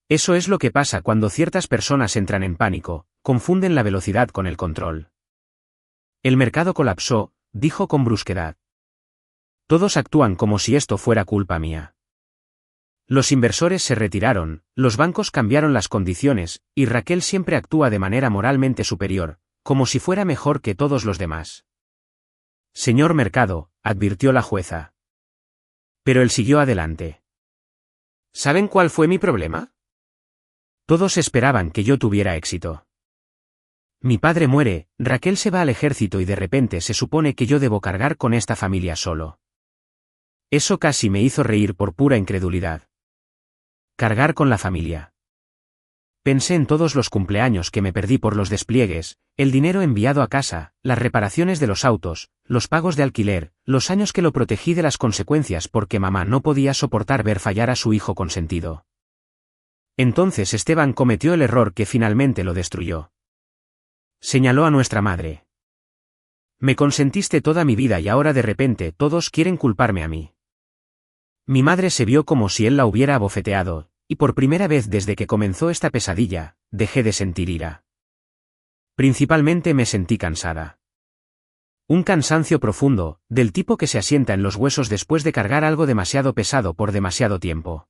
Eso es lo que pasa cuando ciertas personas entran en pánico, confunden la velocidad con el control. El mercado colapsó, dijo con brusquedad. Todos actúan como si esto fuera culpa mía. Los inversores se retiraron, los bancos cambiaron las condiciones, y Raquel siempre actúa de manera moralmente superior, como si fuera mejor que todos los demás. Señor Mercado, advirtió la jueza. Pero él siguió adelante. ¿Saben cuál fue mi problema? Todos esperaban que yo tuviera éxito. Mi padre muere, Raquel se va al ejército y de repente se supone que yo debo cargar con esta familia solo. Eso casi me hizo reír por pura incredulidad. Cargar con la familia. Pensé en todos los cumpleaños que me perdí por los despliegues, el dinero enviado a casa, las reparaciones de los autos, los pagos de alquiler, los años que lo protegí de las consecuencias porque mamá no podía soportar ver fallar a su hijo consentido. Entonces Esteban cometió el error que finalmente lo destruyó. Señaló a nuestra madre. Me consentiste toda mi vida y ahora de repente todos quieren culparme a mí. Mi madre se vio como si él la hubiera abofeteado, y por primera vez desde que comenzó esta pesadilla, dejé de sentir ira. Principalmente me sentí cansada. Un cansancio profundo, del tipo que se asienta en los huesos después de cargar algo demasiado pesado por demasiado tiempo.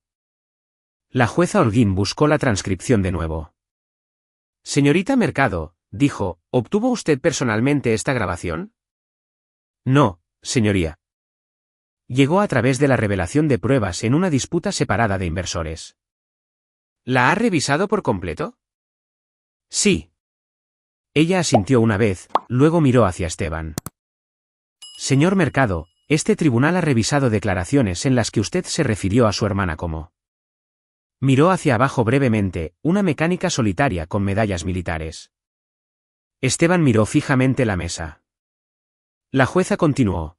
La jueza Holguín buscó la transcripción de nuevo. Señorita Mercado, dijo, ¿obtuvo usted personalmente esta grabación? No, señoría, Llegó a través de la revelación de pruebas en una disputa separada de inversores. ¿La ha revisado por completo? Sí. Ella asintió una vez, luego miró hacia Esteban. Señor Mercado, este tribunal ha revisado declaraciones en las que usted se refirió a su hermana como. Miró hacia abajo brevemente, una mecánica solitaria con medallas militares. Esteban miró fijamente la mesa. La jueza continuó.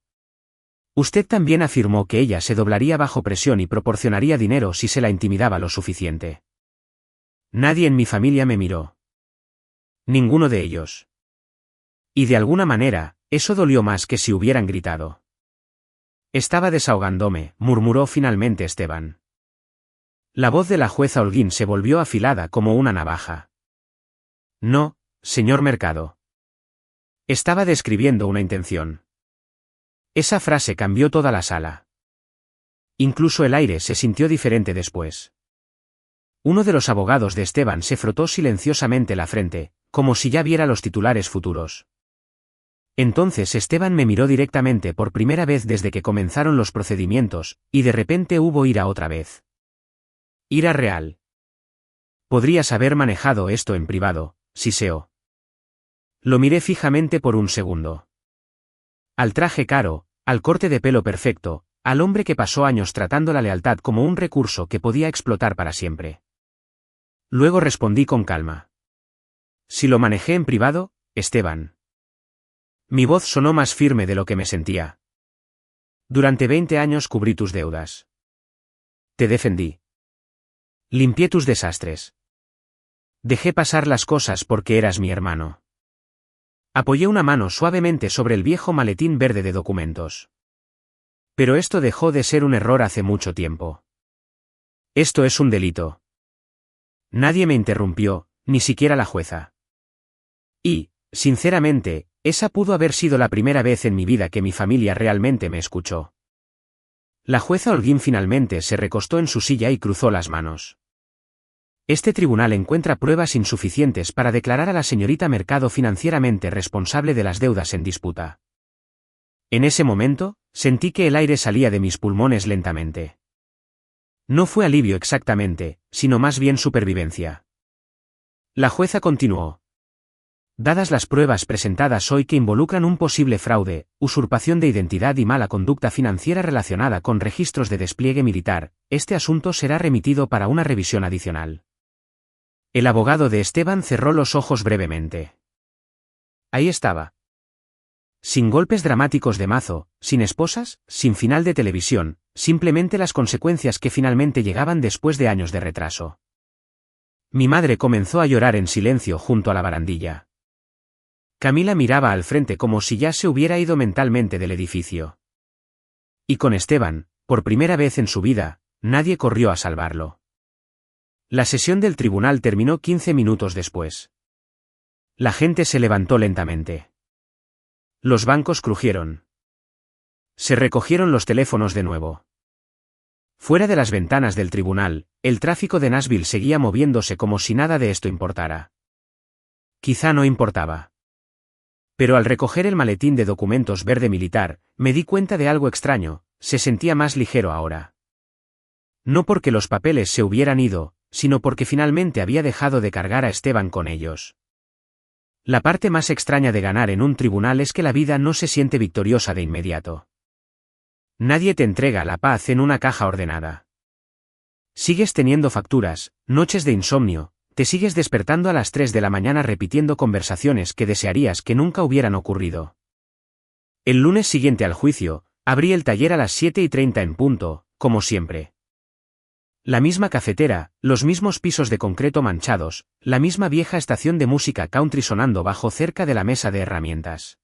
Usted también afirmó que ella se doblaría bajo presión y proporcionaría dinero si se la intimidaba lo suficiente. Nadie en mi familia me miró. Ninguno de ellos. Y de alguna manera, eso dolió más que si hubieran gritado. Estaba desahogándome, murmuró finalmente Esteban. La voz de la jueza Holguín se volvió afilada como una navaja. No, señor Mercado. Estaba describiendo una intención. Esa frase cambió toda la sala. Incluso el aire se sintió diferente después. Uno de los abogados de Esteban se frotó silenciosamente la frente, como si ya viera los titulares futuros. Entonces Esteban me miró directamente por primera vez desde que comenzaron los procedimientos, y de repente hubo ira otra vez. Ira real. Podrías haber manejado esto en privado, siseó. Lo miré fijamente por un segundo. Al traje caro, al corte de pelo perfecto, al hombre que pasó años tratando la lealtad como un recurso que podía explotar para siempre. Luego respondí con calma. Si lo manejé en privado, Esteban. Mi voz sonó más firme de lo que me sentía. Durante 20 años cubrí tus deudas. Te defendí. Limpié tus desastres. Dejé pasar las cosas porque eras mi hermano. Apoyé una mano suavemente sobre el viejo maletín verde de documentos. Pero esto dejó de ser un error hace mucho tiempo. Esto es un delito. Nadie me interrumpió, ni siquiera la jueza. Y, sinceramente, esa pudo haber sido la primera vez en mi vida que mi familia realmente me escuchó. La jueza Holguín finalmente se recostó en su silla y cruzó las manos. Este tribunal encuentra pruebas insuficientes para declarar a la señorita Mercado financieramente responsable de las deudas en disputa. En ese momento, sentí que el aire salía de mis pulmones lentamente. No fue alivio exactamente, sino más bien supervivencia. La jueza continuó. Dadas las pruebas presentadas hoy que involucran un posible fraude, usurpación de identidad y mala conducta financiera relacionada con registros de despliegue militar, este asunto será remitido para una revisión adicional. El abogado de Esteban cerró los ojos brevemente. Ahí estaba. Sin golpes dramáticos de mazo, sin esposas, sin final de televisión, simplemente las consecuencias que finalmente llegaban después de años de retraso. Mi madre comenzó a llorar en silencio junto a la barandilla. Camila miraba al frente como si ya se hubiera ido mentalmente del edificio. Y con Esteban, por primera vez en su vida, nadie corrió a salvarlo. La sesión del tribunal terminó 15 minutos después. La gente se levantó lentamente. Los bancos crujieron. Se recogieron los teléfonos de nuevo. Fuera de las ventanas del tribunal, el tráfico de Nashville seguía moviéndose como si nada de esto importara. Quizá no importaba. Pero al recoger el maletín de documentos verde militar, me di cuenta de algo extraño, se sentía más ligero ahora. No porque los papeles se hubieran ido, sino porque finalmente había dejado de cargar a Esteban con ellos. La parte más extraña de ganar en un tribunal es que la vida no se siente victoriosa de inmediato. Nadie te entrega la paz en una caja ordenada. Sigues teniendo facturas, noches de insomnio, te sigues despertando a las 3 de la mañana repitiendo conversaciones que desearías que nunca hubieran ocurrido. El lunes siguiente al juicio, abrí el taller a las 7:30 en punto, como siempre. La misma cafetera, los mismos pisos de concreto manchados, la misma vieja estación de música country sonando bajo cerca de la mesa de herramientas.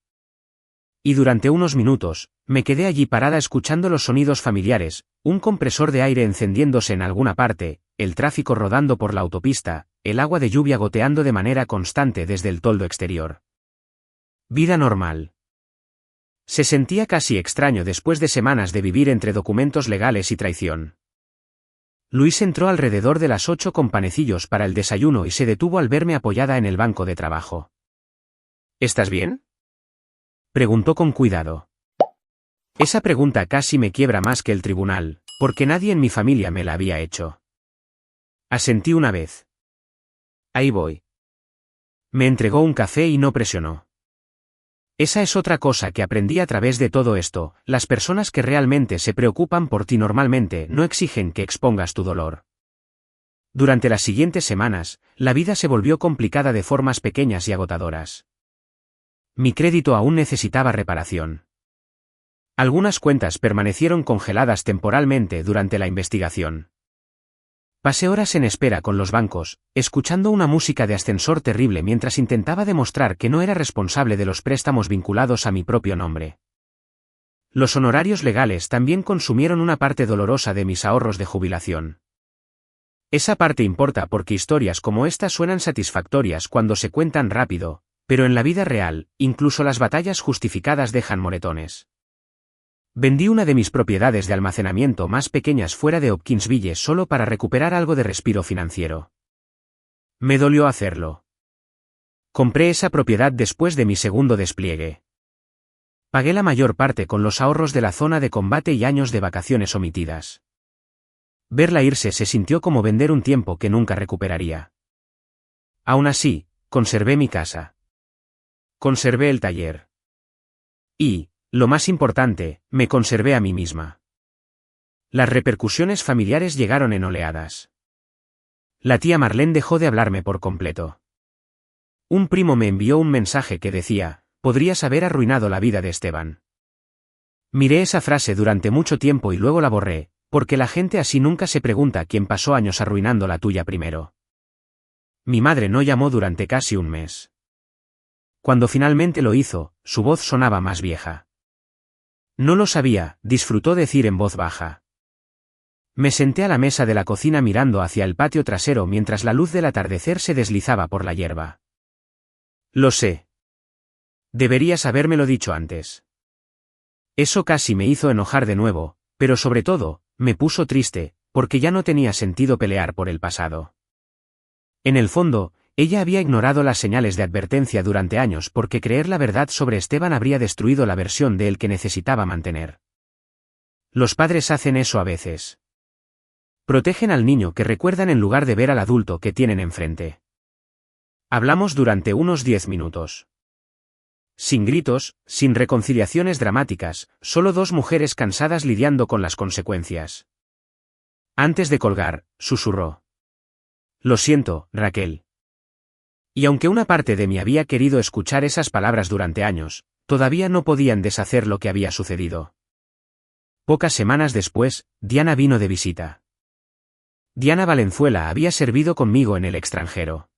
Y durante unos minutos, me quedé allí parada escuchando los sonidos familiares, un compresor de aire encendiéndose en alguna parte, el tráfico rodando por la autopista, el agua de lluvia goteando de manera constante desde el toldo exterior. Vida normal. Se sentía casi extraño después de semanas de vivir entre documentos legales y traición. Luis entró alrededor de las 8 con panecillos para el desayuno y se detuvo al verme apoyada en el banco de trabajo. ¿Estás bien?, preguntó con cuidado. Esa pregunta casi me quiebra más que el tribunal, porque nadie en mi familia me la había hecho. Asentí una vez. Ahí voy. Me entregó un café y no presionó. Esa es otra cosa que aprendí a través de todo esto: las personas que realmente se preocupan por ti normalmente no exigen que expongas tu dolor. Durante las siguientes semanas, la vida se volvió complicada de formas pequeñas y agotadoras. Mi crédito aún necesitaba reparación. Algunas cuentas permanecieron congeladas temporalmente durante la investigación. Pasé horas en espera con los bancos, escuchando una música de ascensor terrible mientras intentaba demostrar que no era responsable de los préstamos vinculados a mi propio nombre. Los honorarios legales también consumieron una parte dolorosa de mis ahorros de jubilación. Esa parte importa porque historias como esta suenan satisfactorias cuando se cuentan rápido, pero en la vida real, incluso las batallas justificadas dejan moretones. Vendí una de mis propiedades de almacenamiento más pequeñas fuera de Hopkinsville solo para recuperar algo de respiro financiero. Me dolió hacerlo. Compré esa propiedad después de mi segundo despliegue. Pagué la mayor parte con los ahorros de la zona de combate y años de vacaciones omitidas. Verla irse se sintió como vender un tiempo que nunca recuperaría. Aún así, conservé mi casa. Conservé el taller. Y, lo más importante, me conservé a mí misma. Las repercusiones familiares llegaron en oleadas. La tía Marlene dejó de hablarme por completo. Un primo me envió un mensaje que decía: podrías haber arruinado la vida de Esteban. Miré esa frase durante mucho tiempo y luego la borré, porque la gente así nunca se pregunta quién pasó años arruinando la tuya primero. Mi madre no llamó durante casi un mes. Cuando finalmente lo hizo, su voz sonaba más vieja. No lo sabía, disfrutó decir en voz baja. Me senté a la mesa de la cocina mirando hacia el patio trasero mientras la luz del atardecer se deslizaba por la hierba. Lo sé. Deberías habérmelo dicho antes. Eso casi me hizo enojar de nuevo, pero sobre todo, me puso triste, porque ya no tenía sentido pelear por el pasado. En el fondo, ella había ignorado las señales de advertencia durante años porque creer la verdad sobre Esteban habría destruido la versión de él que necesitaba mantener. Los padres hacen eso a veces. Protegen al niño que recuerdan en lugar de ver al adulto que tienen enfrente. Hablamos durante unos 10 minutos. Sin gritos, sin reconciliaciones dramáticas, solo dos mujeres cansadas lidiando con las consecuencias. Antes de colgar, susurró: lo siento, Raquel. Y aunque una parte de mí había querido escuchar esas palabras durante años, todavía no podían deshacer lo que había sucedido. Pocas semanas después, Diana vino de visita. Diana Valenzuela había servido conmigo en el extranjero.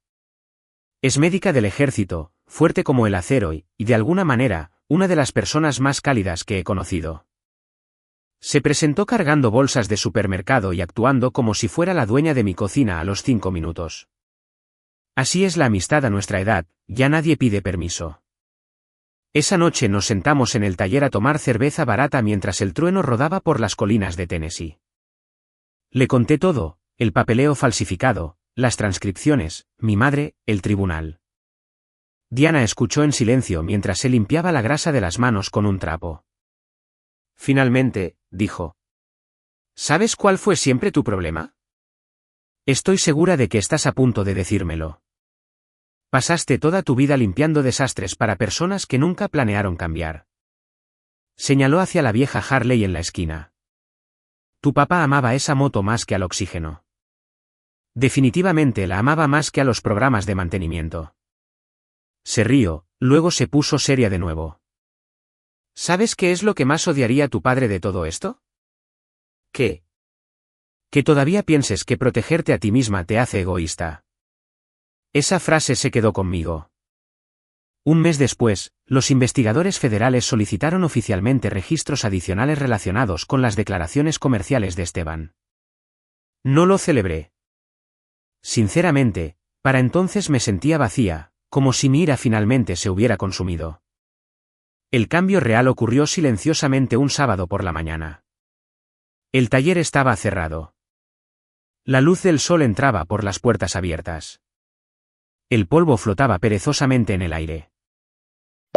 Es médica del ejército, fuerte como el acero y, de alguna manera, una de las personas más cálidas que he conocido. Se presentó cargando bolsas de supermercado y actuando como si fuera la dueña de mi cocina a los 5 minutos. Así es la amistad a nuestra edad, ya nadie pide permiso. Esa noche nos sentamos en el taller a tomar cerveza barata mientras el trueno rodaba por las colinas de Tennessee. Le conté todo: el papeleo falsificado, las transcripciones, mi madre, el tribunal. Diana escuchó en silencio mientras se limpiaba la grasa de las manos con un trapo. Finalmente, dijo: ¿sabes cuál fue siempre tu problema? Estoy segura de que estás a punto de decírmelo. Pasaste toda tu vida limpiando desastres para personas que nunca planearon cambiar. Señaló hacia la vieja Harley en la esquina. Tu papá amaba esa moto más que al oxígeno. Definitivamente la amaba más que a los programas de mantenimiento. Se rió, luego se puso seria de nuevo. ¿Sabes qué es lo que más odiaría tu padre de todo esto? ¿Qué? Que todavía pienses que protegerte a ti misma te hace egoísta. Esa frase se quedó conmigo. Un mes después, los investigadores federales solicitaron oficialmente registros adicionales relacionados con las declaraciones comerciales de Esteban. No lo celebré. Sinceramente, para entonces me sentía vacía, como si mi ira finalmente se hubiera consumido. El cambio real ocurrió silenciosamente un sábado por la mañana. El taller estaba cerrado. La luz del sol entraba por las puertas abiertas. El polvo flotaba perezosamente en el aire.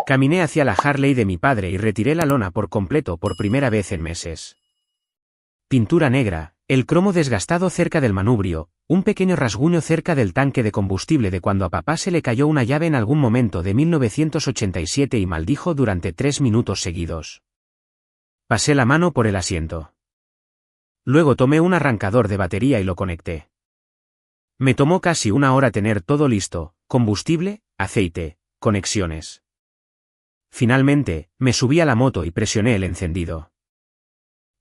Caminé hacia la Harley de mi padre y retiré la lona por completo por primera vez en meses. Pintura negra, el cromo desgastado cerca del manubrio, un pequeño rasguño cerca del tanque de combustible de cuando a papá se le cayó una llave en algún momento de 1987 y maldijo durante 3 minutos seguidos. Pasé la mano por el asiento. Luego tomé un arrancador de batería y lo conecté. Me tomó casi una hora tener todo listo, combustible, aceite, conexiones. Finalmente, me subí a la moto y presioné el encendido.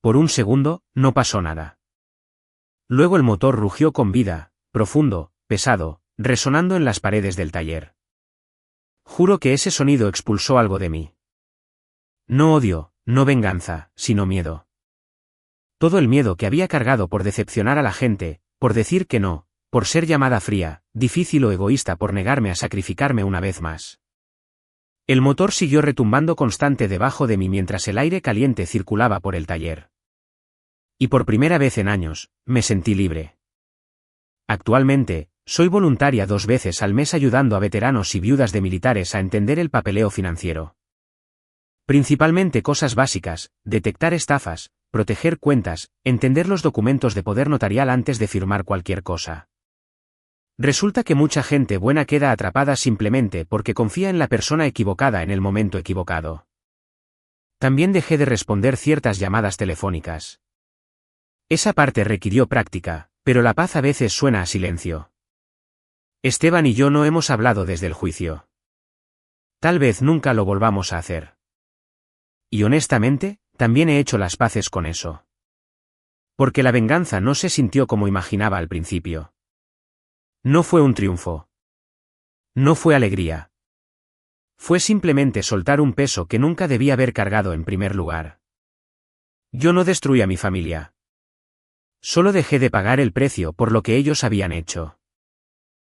Por un segundo, no pasó nada. Luego el motor rugió con vida, profundo, pesado, resonando en las paredes del taller. Juro que ese sonido expulsó algo de mí. No odio, no venganza, sino miedo. Todo el miedo que había cargado por decepcionar a la gente, por decir que no, por ser llamada fría, difícil o egoísta, por negarme a sacrificarme una vez más. El motor siguió retumbando constante debajo de mí mientras el aire caliente circulaba por el taller. Y por primera vez en años, me sentí libre. Actualmente, soy voluntaria 2 veces al mes ayudando a veteranos y viudas de militares a entender el papeleo financiero. Principalmente cosas básicas, detectar estafas, proteger cuentas, entender los documentos de poder notarial antes de firmar cualquier cosa. Resulta que mucha gente buena queda atrapada simplemente porque confía en la persona equivocada en el momento equivocado. También dejé de responder ciertas llamadas telefónicas. Esa parte requirió práctica, pero la paz a veces suena a silencio. Esteban y yo no hemos hablado desde el juicio. Tal vez nunca lo volvamos a hacer. Y honestamente, también he hecho las paces con eso. Porque la venganza no se sintió como imaginaba al principio. No fue un triunfo. No fue alegría. Fue simplemente soltar un peso que nunca debía haber cargado en primer lugar. Yo no destruí a mi familia. Solo dejé de pagar el precio por lo que ellos habían hecho.